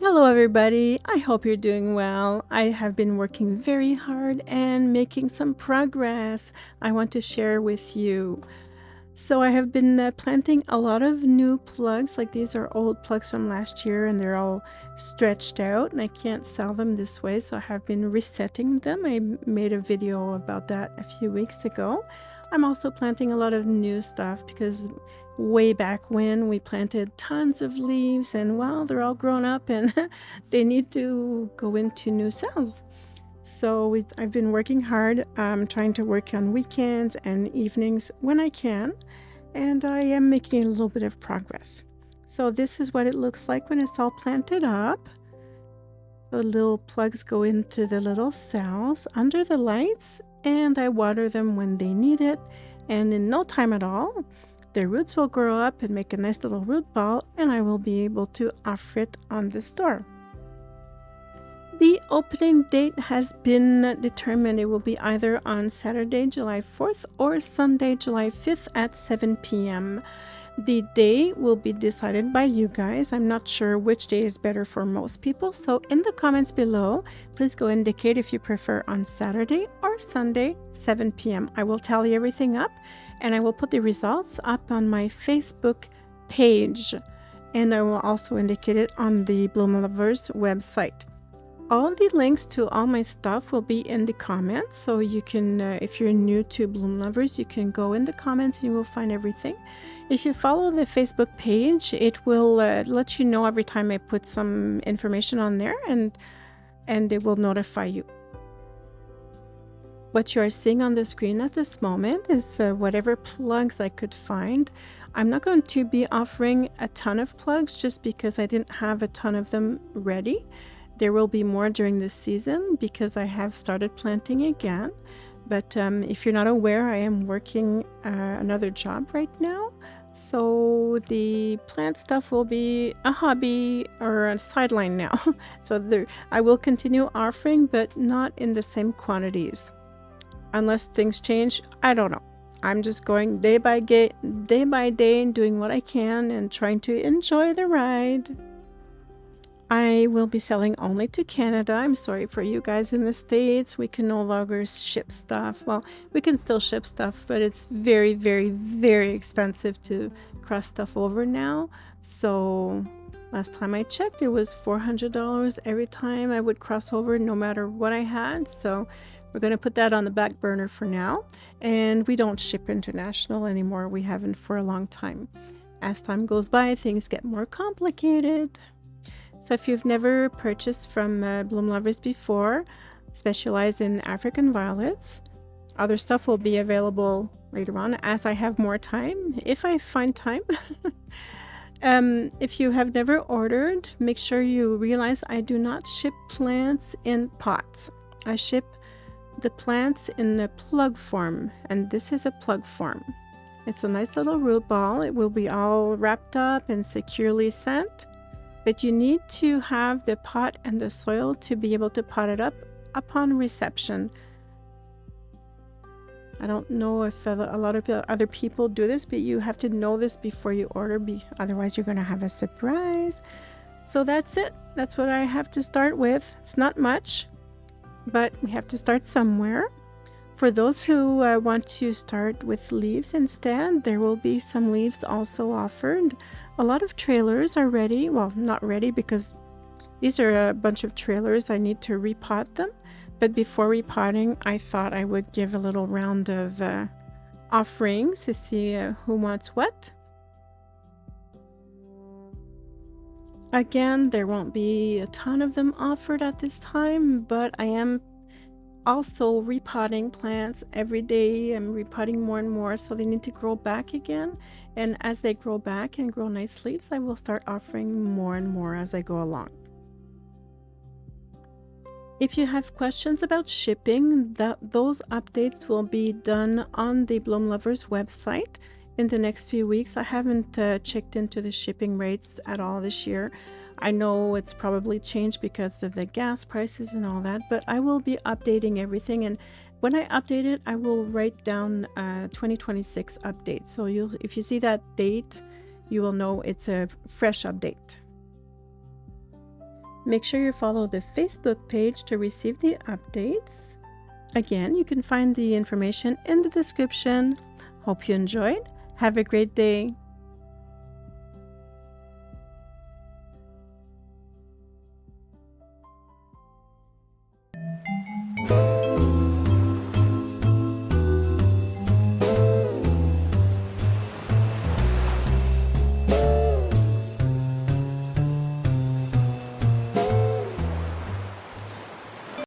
Hello, everybody. I hope you're doing well. I have been working very hard and making some progress I want to share with you. So, I have been planting a lot of new plugs. Like these are old plugs from last year and they're all stretched out, and I can't sell them this way. So, I have been resetting them. I made a video about that a few weeks ago. I'm also planting a lot of new stuff because way back when we planted tons of leaves, and well, they're all grown up and they need to go into new cells. So I've been working hard, trying to work on weekends and evenings when I can, and I am making a little bit of progress. So this is what it looks like when it's all planted up. The little plugs go into the little cells under the lights, and I water them when they need it, and in no time at all, their roots will grow up and make a nice little root ball, and I will be able to offer it on the store. The opening date has been determined. It will be either on Saturday, July 4th or Sunday, July 5th at 7 p.m. The day will be decided by you guys. I'm not sure which day is better for most people. So in the comments below, please go indicate if you prefer on Saturday or Sunday, 7 p.m. I will tally everything up and I will put the results up on my Facebook page. And I will also indicate it on the Bloom Lovers website. All the links to all my stuff will be in the comments, so you can, if you're new to Bloom Lovers, you can go in the comments and you will find everything. If you follow the Facebook page, it will let you know every time I put some information on there, and it will notify you. What you are seeing on the screen at this moment is whatever plugs I could find. I'm not going to be offering a ton of plugs just because I didn't have a ton of them ready. There will be more during this season because I have started planting again. But if you're not aware, I am working another job right now. So the plant stuff will be a hobby or a sideline now. So I will continue offering, but not in the same quantities. Unless things change, I don't know. I'm just going day by day and doing what I can and trying to enjoy the ride. I will be selling only to Canada. I'm sorry for you guys in the States. We can no longer ship stuff. Well, we can still ship stuff, but it's very, very, very expensive to cross stuff over now. So last time I checked, it was $400 every time I would cross over, no matter what I had. So we're going to put that on the back burner for now. And we don't ship international anymore. We haven't for a long time. As time goes by, things get more complicated. So if you've never purchased from Bloom Lovers before, specialize in African violets, other stuff will be available later on as I have more time, if I find time. If you have never ordered, make sure you realize I do not ship plants in pots. I ship the plants in a plug form, and this is a plug form. It's a nice little root ball. It will be all wrapped up and securely sent. But you need to have the pot and the soil to be able to pot it up upon reception. I don't know if a lot of other people do this, but you have to know this before you order, otherwise you're going to have a surprise. So that's it. That's what I have to start with. It's not much, but we have to start somewhere. For those who want to start with leaves instead, there will be some leaves also offered. A lot of trailers are ready. Well, not ready because these are a bunch of trailers. I need to repot them. But before repotting, I thought I would give a little round of offerings to see who wants what. Again, there won't be a ton of them offered at this time, but I am also repotting plants every day. I'm repotting more and more, so they need to grow back again. And as they grow back and grow nice leaves, I will start offering more and more as I go along. If you have questions about shipping, those updates will be done on the Bloom Lovers website in the next few weeks. I haven't checked into the shipping rates at all this year. I know it's probably changed because of the gas prices and all that, but I will be updating everything. And when I update it, I will write down 2026 update. So if you see that date, you will know it's a fresh update. Make sure you follow the Facebook page to receive the updates. Again, you can find the information in the description. Hope you enjoyed. Have a great day.